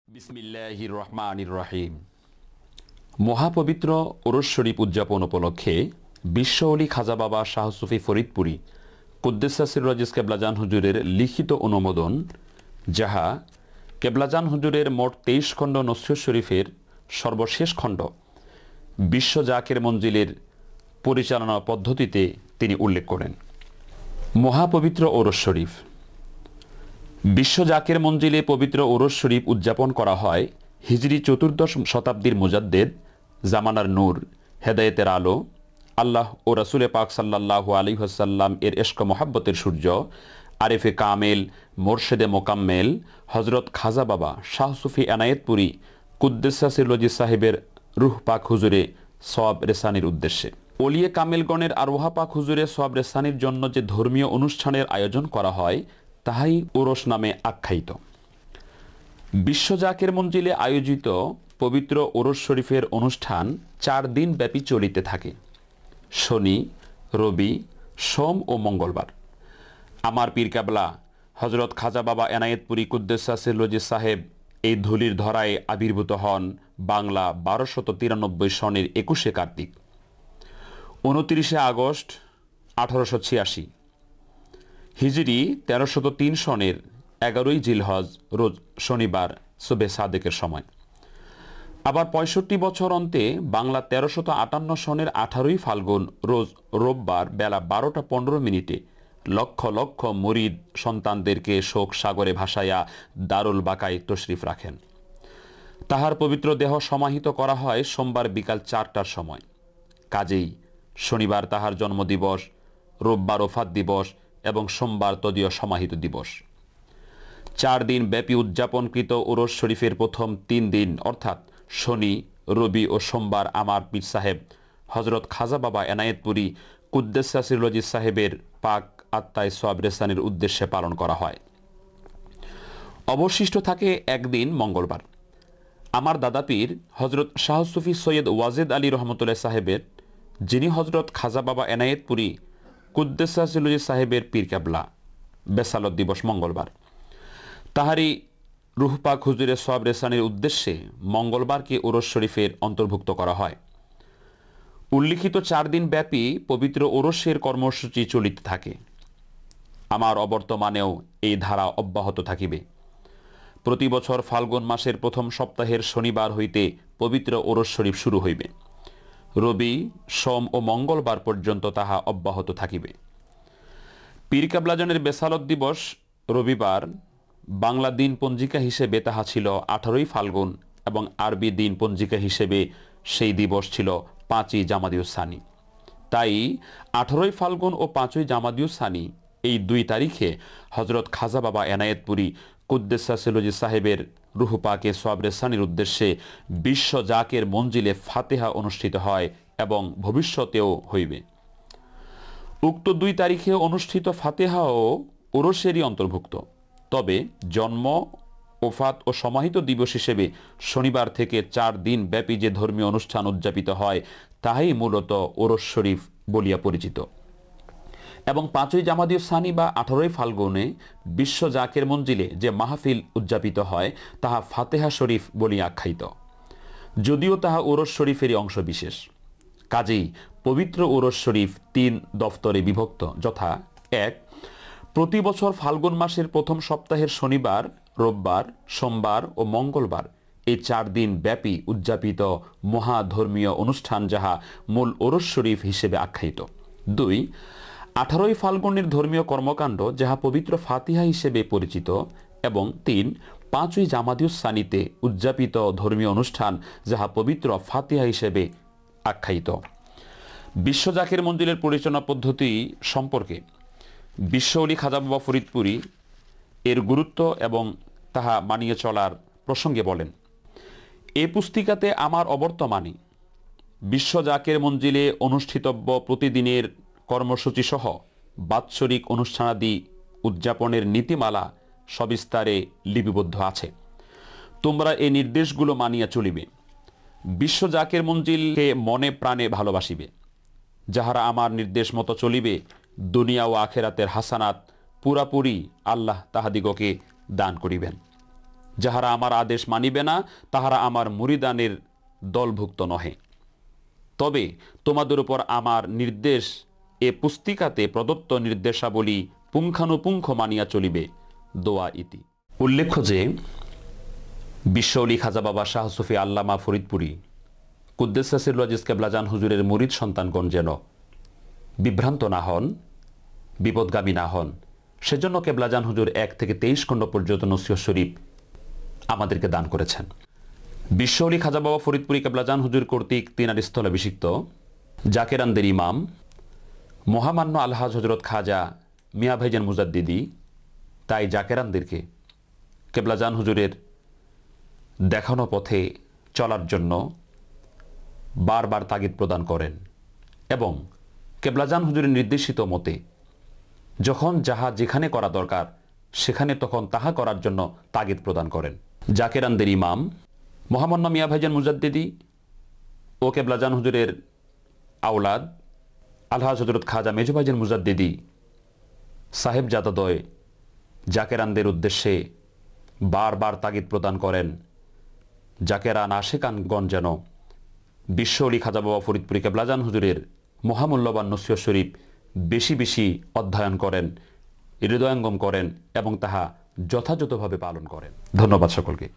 বিসমিল্লাহির রহমানির রহিম। মহাপবিত্র ওরস শরীফ উদযাপন উপলক্ষে বিশ্ব ওলি খাজা বাবা শাহ সুফি ফরিদপুরি কুদ্দুস সিররাজিস কেবলাজান হুজুরের লিখিত অনুমোদন, যাহা কেবলাজান হুজুরের মোট 23 খণ্ড নসিহত শরীফের সর্বশেষ খণ্ড বিশ্ব জাকের মঞ্জিলের পরিচালনা পদ্ধতিতে তিনি উল্লেখ করেন। মহাপবিত্র ওরস শরীফ। বিশ্ব জাকের মঞ্জিলে পবিত্র ওরস শরীফ উদযাপন করা হয় হিজরি 14 শতাব্দীর মুজাদ্দেদ, জামানার নূর, হেদায়েতের আলো, আল্লাহ ও রাসূলে পাক সাল্লাল্লাহু আলাইহি ওয়াসাল্লাম এর ইশক মোহাব্বতের সূর্য, আরেফে কামেল, মোরশেদে মোকাম্মেল হজরত খাজা বাবা শাহ সুফি এনায়েতপুরি কুদ্দুস সিররাজিস সাহেবের রুহ পাক হুজুরে সওয়াব রেসানির উদ্দেশ্যে। ওলিয়ে কামেলগণের আরওয়াহ পাক হুজুরে সওয়াব রেসানির জন্য যে ধর্মীয় অনুষ্ঠানের আয়োজন করা হয় তাহাই ওরস নামে আখ্যায়িত। বিশ্ব জাকের মঞ্জিলে আয়োজিত পবিত্র ওরস শরীফের অনুষ্ঠান 4 দিন ব্যাপী চলিতে থাকে। শনি, রবি, সোম ও মঙ্গলবার। আমার পীর কেবলা হজরত খাজা বাবা এনায়েতপুরি কুদ্দুস সিররাজিস সাহেব এই ধুলির ধরায় আবির্ভূত হন বাংলা 1293 সনের 21 কার্তিক, 29 আগস্ট 1886, হিজরি 1303 সনের 11 জিলহজ রোজ শনিবার সুবে সাদেকের সময়। আবার 65 বছর অন্তে বাংলা 1358 সনের 18 ফাল্গুন রোজ রোববার বেলা 12টা 15 মিনিটে লক্ষ লক্ষ মুরিদ সন্তানদেরকে শোক সাগরে ভাসাইয়া দারুল বাকায় তশরিফ রাখেন। তাহার পবিত্র দেহ সমাহিত করা হয় সোমবার বিকাল 4টার সময়। কাজেই শনিবার তাহার জন্মদিবস, রোববার ওফাত দিবস এবং সোমবার তদীয় সমাহিত দিবস। 4 দিন ব্যাপী উদযাপনকৃত ওরস শরীফের প্রথম 3 দিন অর্থাৎ শনি, রবি ও সোমবার আমার পীর সাহেব হজরত খাজা বাবা এনায়েতপুরি কুদ্দুস সিররাজিস সাহেবের পাক আত্মায় সওয়াব রেসানির উদ্দেশ্যে পালন করা হয়। অবশিষ্ট থাকে একদিন মঙ্গলবার। আমার দাদা পীর হজরত শাহ সুফি সৈয়দ ওয়াজেদ আলী রহমতুল্লাহ সাহেবের, যিনি হজরত খাজা বাবা এনায়েতপুরি কুদ্দুস সিররাজিস সাহেবের পীর কেবলা, বেসালত দিবস মঙ্গলবার। তাহারি রুহ পাক হুজুরের সওয়াব রেসানির উদ্দেশ্যে মঙ্গলবারকে ওরস শরীফের অন্তর্ভুক্ত করা হয়। উল্লিখিত 4 দিন ব্যাপী পবিত্র ওরসের কর্মসূচি চলিতে থাকে। আমার অবর্তমানেও এই ধারা অব্যাহত থাকিবে। প্রতি বছর ফাল্গুন মাসের প্রথম সপ্তাহের শনিবার হইতে পবিত্র ওরস শরীফ শুরু হইবে। রবি, সোম ও মঙ্গলবার পর্যন্ত তাহা অব্যাহত থাকিবে। পীর কেবলাজনের বেসালত দিবস রবিবার, বাংলা দিন পঞ্জিকা হিসেবে তাহা ছিল 18 ফাল্গুন এবং আরবি দিন পঞ্জিকা হিসেবে সেই দিবস ছিল 5ই জামাদিউস সানি। তাই 18 ফাল্গুন ও 5ই জামাদিউস সানি এই 2 তারিখে হজরত খাজা বাবা এনায়েতপুরি কুদ্দুস সিররাজিস সাহেবের রুহ পাকে সওয়াব রেসানির উদ্দেশ্যে বিশ্ব জাকের মঞ্জিলে ফাতেহা অনুষ্ঠিত হয় এবং ভবিষ্যতেও হইবে। উক্ত 2 তারিখে অনুষ্ঠিত ফাতেহাও ওরসেরই অন্তর্ভুক্ত। তবে জন্ম, ওফাত ও সমাহিত দিবস হিসেবে শনিবার থেকে 4 দিন ব্যাপী যে ধর্মীয় অনুষ্ঠান উদযাপিত হয় তাহাই মূলত ওরস শরীফ বলিয়া পরিচিত। এবং 5ই জামাদিউস সানি বা 18 ফাল্গুনে বিশ্ব জাকের মঞ্জিলে যে মাহফিল উদযাপিত হয় তাহা ফাতেহা শরীফ বলিয়া আখ্যায়িত, যদিও তাহা ওরস শরীফেরই অংশ বিশেষ। কাজেই পবিত্র ওরস শরীফ 3 দফতরে বিভক্ত, যথা 1. প্রতি বছর ফাল্গুন মাসের প্রথম সপ্তাহের শনিবার, রোববার, সোমবার ও মঙ্গলবার এই 4 দিন ব্যাপী উদযাপিত মহা ধর্মীয় অনুষ্ঠান যাহা মূল ওরস শরীফ হিসেবে আখ্যায়িত। 2. 18 ফাল্গুনের ধর্মীয় কর্মকাণ্ড যাহা পবিত্র ফাতিহা হিসেবে পরিচিত। এবং 3. 5ই জামাদিউস সানিতে উদযাপিত ধর্মীয় অনুষ্ঠান যাহা পবিত্র ফাতিহা হিসেবে আখ্যায়িত। বিশ্ব জাকের মঞ্জিলের পরিচালনা পদ্ধতি সম্পর্কে বিশ্ব ওলি খাজা বাবা ফরিদপুরি এর গুরুত্ব এবং তাহা মানিয়ে চলার প্রসঙ্গে বলেন, এ পুস্তিকাতে আমার অবর্তমানে বিশ্ব জাকের মঞ্জিলে অনুষ্ঠিতব্য প্রতিদিনের কর্মসূচি সহ বাৎসরিক অনুষ্ঠানাদি উদযাপনের নীতিমালা সবিস্তারে লিপিবদ্ধ আছে। তোমরা এই নির্দেশগুলো মানিয়া চলিবে। বিশ্ব জাকের মঞ্জিলকে মনে প্রাণে ভালোবাসিবে। যাহারা আমার নির্দেশ মতো চলিবে, দুনিয়া ও আখেরাতের হাসানাত পুরাপুরি আল্লাহ তাহাদিগকে দান করিবেন। যাহারা আমার আদেশ মানিবে না তাহারা আমার মুরিদানের দলভুক্ত নহে। তবে তোমাদের উপর আমার নির্দেশ এ পুস্তিকাতে প্রদত্ত নির্দেশাবলী পুঙ্খানুপুঙ্খ মানিয়া চলিবে। দোয়া ইতি। উল্লেখ্য যে বিশ্বওলি খাজা বাবা শাহ সুফি আল্লামা ফরিদপুরি কুদ্দেসা সিররুল আজিজ কেবলাজান হুজুরের মুরিদ সন্তানগণ যেন বিভ্রান্ত না হন, বিপদগামী না হন, সেজন্য কেবলাজান হুজুর 1 থেকে 23 খণ্ড পর্যন্ত নসিহত শরীফ আমাদেরকে দান করেছেন। বিশ্বওলি খাজা বাবা ফরিদপুরি কেবলাজান হুজুর কর্তৃক তিনার স্থলাভিষিক্ত জাকেরানদের ইমাম মহামান্য আলহাজ হজরত খাজা মিয়া ভাইজান মুজাদ্দিদি তাই জাকেরানদেরকে কেবলাজান হুজুরের দেখানো পথে চলার জন্য বারবার তাগিদ প্রদান করেন এবং কেবলাজান হুজুরের নির্দেশিত মতে যখন যাহা যেখানে করা দরকার সেখানে তখন তাহা করার জন্য তাগিদ প্রদান করেন। জাকেরানদের ইমাম মহামান্য মিয়া ভাইজান মুজাদ্দিদি ও কেবলাজান হুজুরের আওলাদ আলহাজ হজরত খাজা মেজো ভাইজান মুজাদ্দিদি সাহেবজাদাদয় জাকেরানদের উদ্দেশ্যে বারবার তাগিদ প্রদান করেন জাকেরান আশেকানগণ যেন বিশ্বওলি খাজা বাবা ফরিদপুরি কেবলাজান হুজুরের মহামূল্যবান নসিহত শরীফ বেশি বেশি অধ্যয়ন করেন, হৃদয়ঙ্গম করেন এবং তাহা যথাযথভাবে পালন করেন। ধন্যবাদ সকলকে।